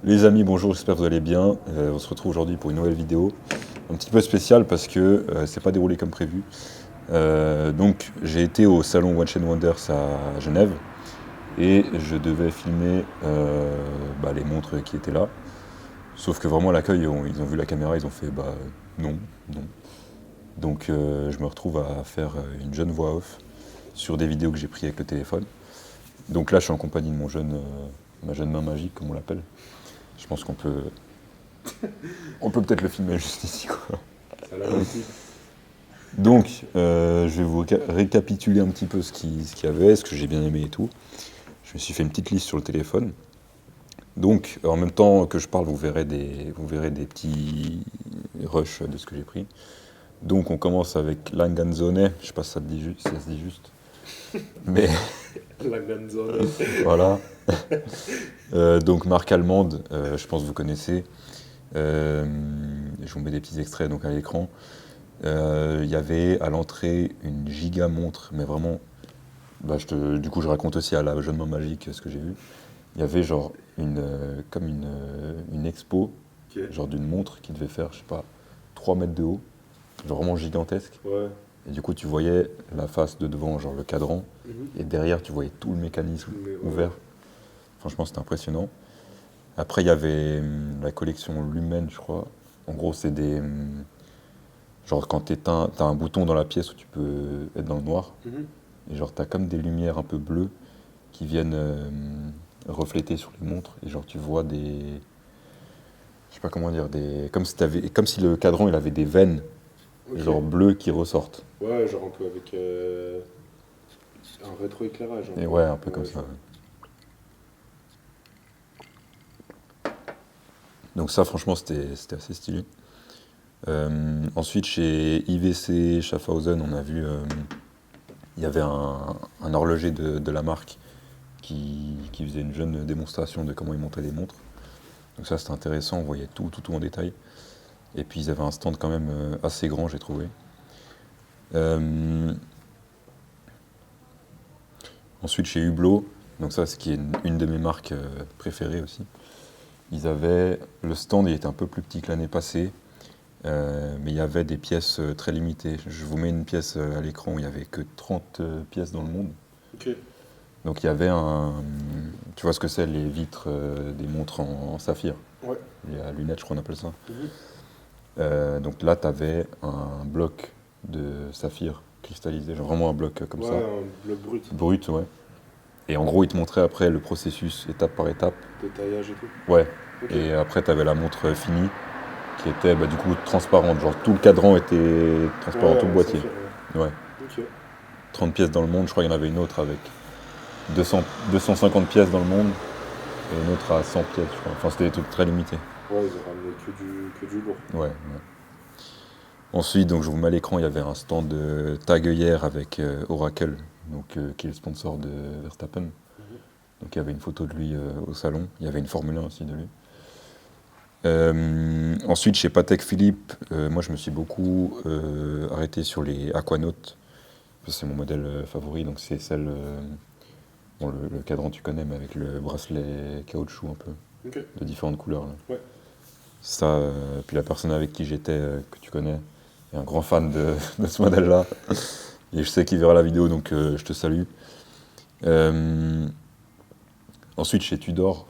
Les amis, bonjour, j'espère que vous allez bien. On se retrouve aujourd'hui pour une nouvelle vidéo, un petit peu spéciale parce que c'est pas déroulé comme prévu. Donc j'ai été au salon Watch Wonders à Genève et je devais filmer les montres qui étaient là. Sauf que vraiment à l'accueil, ils ont vu la caméra, ils ont fait non, non. Donc je me retrouve à faire une jeune voix off sur des vidéos que j'ai prises avec le téléphone. Donc là je suis en compagnie de ma jeune main magique comme on l'appelle. Je pense qu'on peut peut-être le filmer juste ici, quoi. Ça l'a aussi. Donc, je vais vous récapituler un petit peu ce qu'il y avait, ce que j'ai bien aimé et tout. Je me suis fait une petite liste sur le téléphone. Donc, en même temps que je parle, vous verrez des petits rushs de ce que j'ai pris. Donc, on commence avec Langanzone. Je sais pas si ça se dit juste. Mais La Ganzone. voilà. Donc, marque allemande, je pense que vous connaissez. Je vous mets des petits extraits donc à l'écran. Il y avait à l'entrée une giga montre, mais vraiment, du coup je raconte aussi à la jeune main magique ce que j'ai vu. Il y avait genre une expo, Ok. genre d'une montre qui devait faire, je sais pas, 3 mètres de haut, genre vraiment gigantesque. Ouais. Et du coup tu voyais la face de devant, genre le cadran, Mhm. et derrière tu voyais tout le mécanisme Mais ouais. ouvert. Franchement c'était impressionnant. Après il y avait la collection Lumen, je crois. En gros c'est des... genre quand t'éteins, t'as un bouton dans la pièce où tu peux être dans le noir, Mhm. et genre t'as comme des lumières un peu bleues qui viennent refléter sur les montres, et genre tu vois des... je sais pas comment dire, comme si le cadran il avait des veines, Ok. genre bleues qui ressortent. Ouais, genre un peu avec un rétroéclairage. Et ouais, un peu Ouais, comme je ça. vois. Donc ça franchement c'était assez stylé. Ensuite chez IVC Schaffhausen on a vu, il y avait un horloger de la marque qui faisait une jeune démonstration de comment il montait les montres. Donc ça c'était intéressant, on voyait tout en détail. Et puis ils avaient un stand quand même assez grand, j'ai trouvé. Ensuite chez Hublot, donc ça ce qui est une de mes marques préférées aussi. Ils avaient, le stand il était un peu plus petit que l'année passée, mais il y avait des pièces très limitées. Je vous mets une pièce à l'écran où il n'y avait que 30 pièces dans le monde. Ok. Donc il y avait tu vois ce que c'est les vitres des montres en saphir, Ouais. les lunettes je crois qu'on appelle ça. Mhm. Donc là tu avais un bloc de saphir cristallisé, genre vraiment un bloc comme Ouais, ça, un bloc brut. brut, ouais. Et en gros il te montrait après le processus étape par étape. De taillage et tout. Ouais. Ok. Et après tu avais la montre finie qui était du coup transparente, genre tout le cadran était transparent, Ouais, tout le en boîtier. saphir, ouais. Ouais. Ok. 30 pièces dans le monde, je crois qu'il y en avait une autre avec 250 pièces dans le monde et une autre à 100 pièces, je crois. Enfin, c'était des trucs très limités. Ouais, ils ont ramené que du lourd. Ouais, ouais. Ensuite, donc, je vous mets à l'écran, il y avait un stand de tag hier avec Oracle, donc, qui est le sponsor de Verstappen. Mhm. Donc il y avait une photo de lui au salon, il y avait une Formule 1 aussi de lui. Ensuite, chez Patek Philippe, moi je me suis beaucoup arrêté sur les Aquanautes. C'est mon modèle favori, donc c'est celle. Bon, le cadran tu connais, mais avec le bracelet caoutchouc un peu, Ok. de différentes couleurs. Là. Ouais. Ça, puis la personne avec qui j'étais, que tu connais, est un grand fan de ce modèle-là. Et je sais qu'il verra la vidéo, donc je te salue. Ensuite, chez Tudor,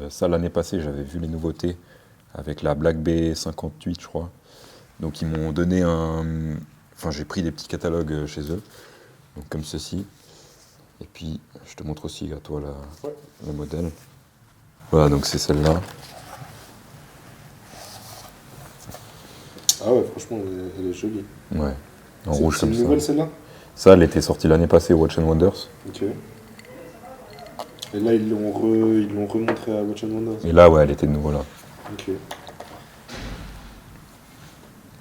ça l'année passée, j'avais vu les nouveautés avec la Black Bay 58, je crois. Donc ils m'ont donné un... Enfin, j'ai pris des petits catalogues chez eux, donc comme ceci. Et puis, je te montre aussi à toi Ouais. le modèle. Voilà, donc c'est celle-là. Ah ouais, franchement, elle est jolie. Ouais, en C'est rouge c'est comme une ça. nouvelle celle-là? Ça, elle était sortie l'année passée au Watch Wonders. Ok. Et là, ils l'ont remontré à Watch Wonders. Et là, ouais, elle était de nouveau là. Ok.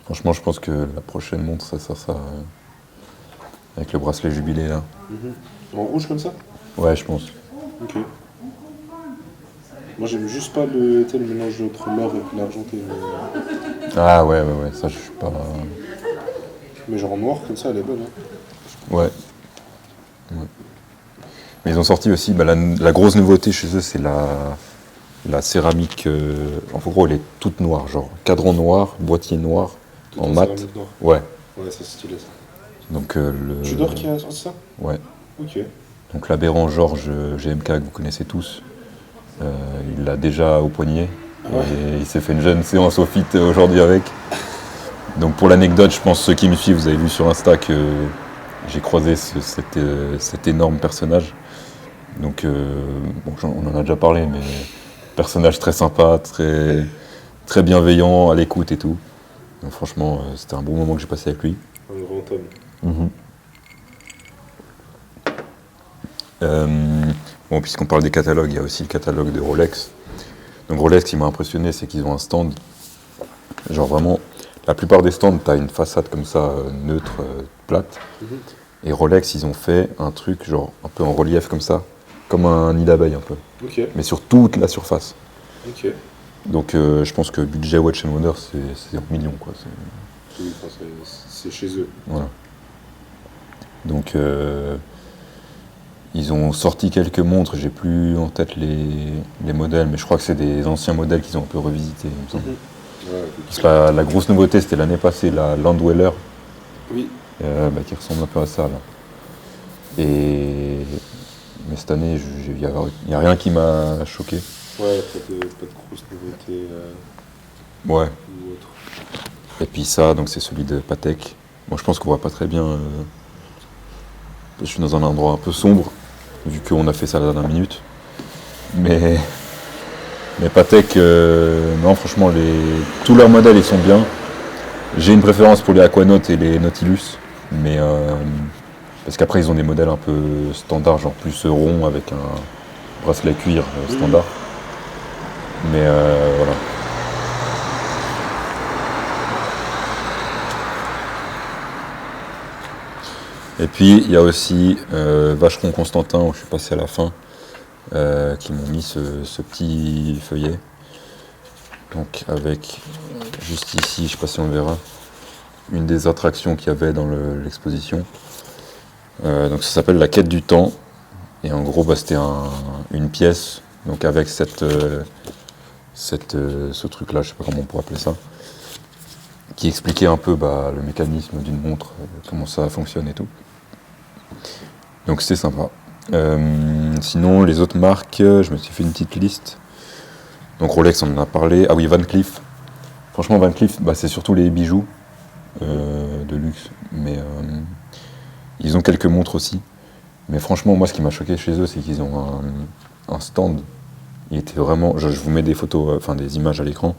Franchement, je pense que la prochaine montre, ça sera ça. Avec le bracelet jubilé là. Mhm. En rouge comme ça? Ouais, je pense. Ok. Moi, j'aime juste pas le mélange entre l'or et puis l'argenté. Ah ouais, ça je suis pas... Mais genre en noir, comme ça, elle est bonne. Hein. Ouais. Ouais. Mais ils ont sorti aussi, la grosse nouveauté chez eux, c'est la la céramique, en gros, elle est toute noire, genre cadran noir, boîtier noir, Tout en en mat. céramique noire. Ouais. Ouais, ça c'est stylé ça. Donc, Tudor qui a sorti ça? Ouais. Ok. Donc l'aberrant Georges GMK que vous connaissez tous, il l'a déjà au poignet. Ouais. Et il s'est fait une jeune séance au fit aujourd'hui avec. Donc pour l'anecdote, je pense ceux qui me suivent, vous avez vu sur Insta que j'ai croisé cet énorme personnage. Donc bon, on en a déjà parlé, mais personnage très sympa, très bienveillant, à l'écoute et tout. Donc franchement, c'était un bon moment que j'ai passé avec lui. Un grand homme. Bon, puisqu'on parle des catalogues, il y a aussi le catalogue de Rolex. Donc Rolex, ce qui m'a impressionné, c'est qu'ils ont un stand. Genre vraiment, la plupart des stands, tu as une façade comme ça, neutre, plate. Et Rolex, ils ont fait un truc genre un peu en relief comme ça, comme un nid d'abeille un peu. Ok. Mais sur toute la surface. Ok. Donc je pense que budget Watch Wonder, c'est en millions, quoi. Oui, enfin, c'est chez eux. Voilà. Donc ils ont sorti quelques montres, j'ai plus en tête les modèles, mais je crois que c'est des anciens modèles qu'ils ont un peu revisités, il me semble. Ouais, Parce que la grosse nouveauté, c'était l'année passée, la Landweller, oui. qui ressemble un peu à ça, là. Mais cette année, il n'y a rien qui m'a choqué. Ouais, pas de grosses nouveautés Ouais. ou autre. Et puis ça, donc c'est celui de Patek. Bon, je pense qu'on voit pas très bien. Je suis dans un endroit un peu sombre, vu qu'on a fait ça à la dernière minute. Mais Patek, non, franchement, tous leurs modèles, ils sont bien. J'ai une préférence pour les Aquanaut et les Nautilus, mais parce qu'après, ils ont des modèles un peu standards, genre plus ronds, avec un bracelet cuir standard. Mais voilà. Et puis il y a aussi Vacheron Constantin, où je suis passé à la fin, qui m'ont mis ce petit feuillet. Donc avec, juste ici, je ne sais pas si on le verra, une des attractions qu'il y avait dans l'exposition. Donc ça s'appelle La Quête du Temps. Et en gros, c'était une pièce, donc avec ce truc-là, je sais pas comment on pourrait appeler ça, qui expliquait un peu le mécanisme d'une montre, comment ça fonctionne et tout. Donc c'était sympa. Sinon, les autres marques, je me suis fait une petite liste. Donc Rolex, on en a parlé. Ah oui, Van Cleef. Franchement, Van Cleef, c'est surtout les bijoux de luxe. Mais ils ont quelques montres aussi. Mais franchement, moi, ce qui m'a choqué chez eux, c'est qu'ils ont un stand. Il était vraiment... Je vous mets des photos, enfin des images à l'écran.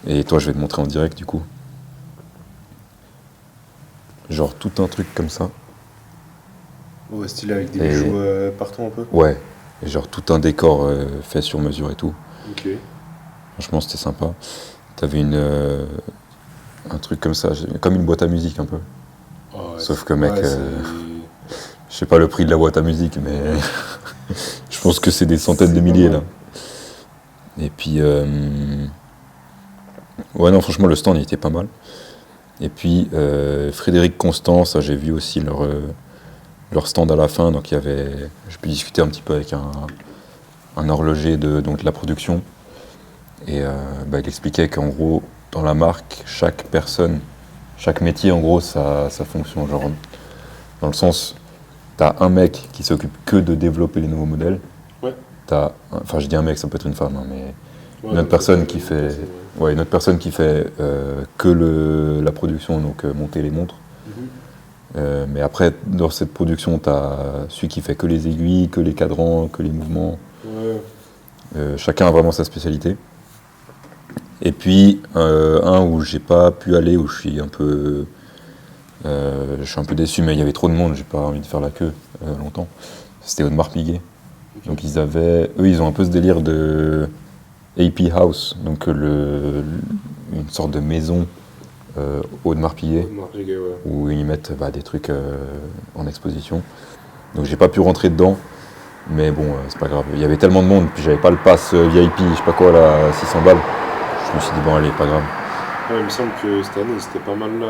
Et toi, je vais te montrer en direct, du coup. Genre tout un truc comme ça. Ouais, stylé avec des bijoux partout un peu. Ouais, et genre tout un décor fait sur mesure et tout. Ok. Franchement, c'était sympa. T'avais un truc comme ça, comme une boîte à musique un peu. Oh, ouais, Sauf que mec, ouais, je sais pas le prix de la boîte à musique, mais je pense que c'est des centaines de milliers là. Et puis, ouais non, franchement, le stand il était pas mal. Et puis, Frédéric Constant, ça j'ai vu aussi leur stand à la fin, donc j'ai pu discuter un petit peu avec un horloger de la production, et il expliquait qu'en gros, dans la marque, chaque personne, chaque métier, en gros, sa fonction, genre, dans le sens, t'as un mec qui s'occupe que de développer les nouveaux modèles, ouais. Enfin je dis un mec, ça peut être une femme, mais Ouais, une autre personne qui fait... Ouais, une autre personne qui fait que la production, donc monter les montres. Mais après, dans cette production, tu as celui qui fait que les aiguilles, que les cadrans, que les mouvements. Ouais. Chacun a vraiment sa spécialité. Et puis, un où j'ai pas pu aller, où je suis un peu déçu, mais il y avait trop de monde, j'ai pas envie de faire la queue longtemps. C'était Audemars Piguet. Okay. Donc ils ont un peu ce délire de AP House, donc une sorte de maison Audemars Piguet, ouais. où ils mettent des trucs en exposition. Donc j'ai pas pu rentrer dedans, mais bon, c'est pas grave. Il y avait tellement de monde, puis j'avais pas le pass VIP, je sais pas quoi, là, 600 balles. Je me suis dit, bon, allez, pas grave. Ouais, il me semble que cette année, c'était pas mal là.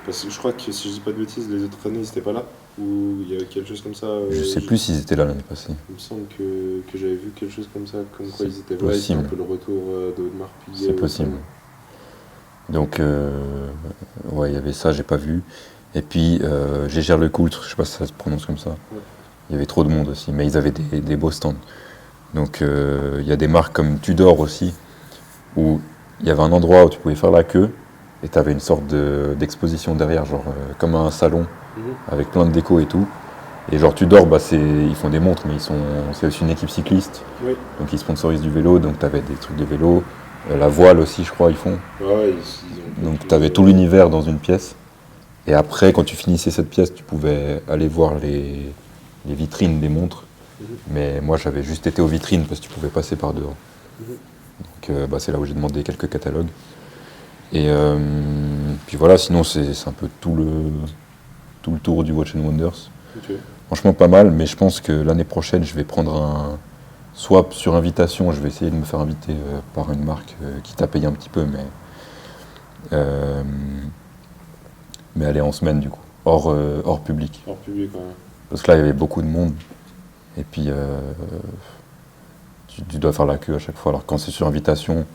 Parce que je crois que, si je dis pas de bêtises, les autres années, ils étaient pas là. Ou il y a quelque chose comme ça. Je sais plus s'ils étaient là l'année passée. Il me semble que j'avais vu quelque chose comme ça, comme quoi C'est ils étaient là, c'est un possible. peu le retour d'Audemars Piguet. C'est possible. Donc, ouais, il y avait ça, j'ai pas vu. Et puis, Gégère Lecoultre, je sais pas si ça se prononce comme ça. Ouais. Il y avait trop de monde aussi, mais ils avaient des beaux stands. Donc, il y a des marques comme Tudor aussi, où il y avait un endroit où tu pouvais faire la queue, et tu avais une sorte d'exposition derrière, genre comme un salon, avec plein de déco et tout. Et genre Tudor, bah, ils font des montres, mais c'est aussi une équipe cycliste. Oui. Donc ils sponsorisent du vélo, donc tu avais des trucs de vélo. La voile aussi, je crois, ils font. Ouais, ils ont Donc tu avais tout l'univers dans une pièce. Et après, quand tu finissais cette pièce, tu pouvais aller voir les vitrines des montres. Mais moi, j'avais juste été aux vitrines parce que tu pouvais passer par dehors. Donc bah, c'est là où j'ai demandé quelques catalogues. Et puis voilà, sinon c'est un peu tout le tour du Watch & Wonders. Ok. Franchement pas mal, mais je pense que l'année prochaine je vais prendre soit sur invitation, je vais essayer de me faire inviter par une marque qui t'a payé un petit peu, mais aller en semaine du coup, hors public. Hors public quand même. Parce que là il y avait beaucoup de monde, et puis tu dois faire la queue à chaque fois, alors quand c'est sur invitation,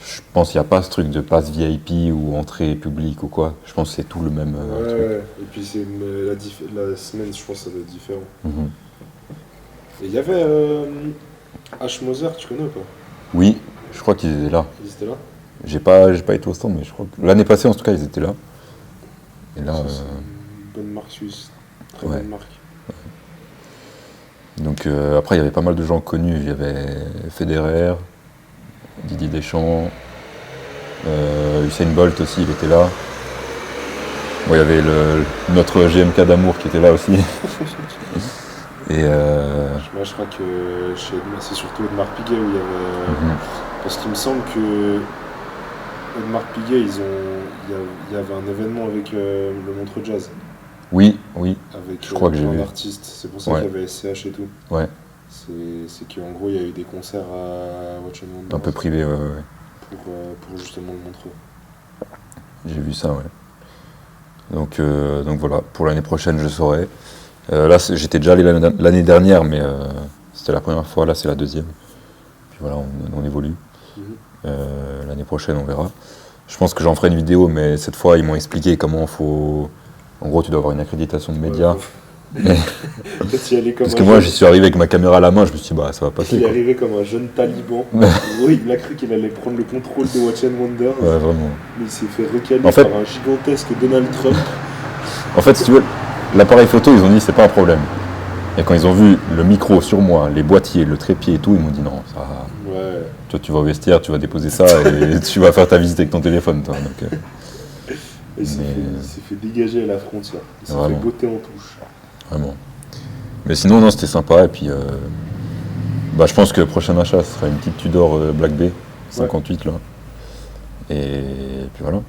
je pense qu'il n'y a pas ce truc de passe VIP ou entrée publique ou quoi. Je pense que c'est tout le même truc. Ouais. Et puis c'est la semaine, je pense que ça doit être différent. Et il y avait H. Moser, tu connais ou pas? Oui, je crois qu'ils étaient là. Ils étaient là? J'ai pas été au stand, mais je crois que l'année passée en tout cas ils étaient là. Et là, C'est une bonne marque suisse. Très ouais. bonne marque. Donc après il y avait pas mal de gens connus. Il y avait Federer, Didier Deschamps, Usain Bolt aussi, il était là. Bon, il y avait notre GMK d'amour qui était là aussi. Et Moi, je crois que c'est surtout Audemars Piguet où il y avait. Parce qu'il me semble que Audemars Piguet, il y avait un événement avec le Montreux Jazz. oui, Avec je crois que j'ai plein vu. d'artistes. C'est pour ça Ouais. qu'il y avait SCH et tout. Ouais, C'est qu'en gros, il y a eu des concerts à Watch & Wonders un peu privé, ouais. pour justement le Montreux. J'ai vu ça, ouais. Donc voilà, pour l'année prochaine je saurai. Là j'étais déjà allé l'année dernière, mais c'était la première fois, là c'est la deuxième. Puis voilà, on évolue. L'année prochaine on verra. Je pense que j'en ferai une vidéo, mais cette fois ils m'ont expliqué comment faut... En gros tu dois avoir une accréditation de médias. Parce que moi j'y suis arrivé avec ma caméra à la main, je me suis dit bah ça va passer. Il est quoi. arrivé comme un jeune taliban. Oui, il a cru qu'il allait prendre le contrôle de Watch & Wonders. Ouais, vraiment. Mais il s'est fait recaler En fait- par un gigantesque Donald Trump. En fait, si tu veux, l'appareil photo, ils ont dit c'est pas un problème. Et quand ils ont vu le micro sur moi, les boîtiers, le trépied et tout, ils m'ont dit non, ça. Ouais. Toi, tu vas au vestiaire, tu vas déposer ça et tu vas faire ta visite avec ton téléphone, toi. Donc, Il s'est fait dégager à la frontière. Il s'est fait Vraiment. botter en touche. vraiment. Mais sinon, non, c'était sympa. Et puis, bah, je pense que le prochain achat, ce sera une petite Tudor Black Bay 58 là. Et puis voilà.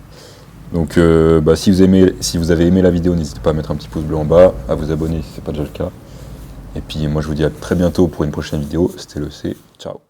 Donc, bah, si vous avez aimé la vidéo, n'hésitez pas à mettre un petit pouce bleu en bas, à vous abonner si ce n'est pas déjà le cas. Et puis, moi, je vous dis à très bientôt pour une prochaine vidéo. C'était le C. Ciao.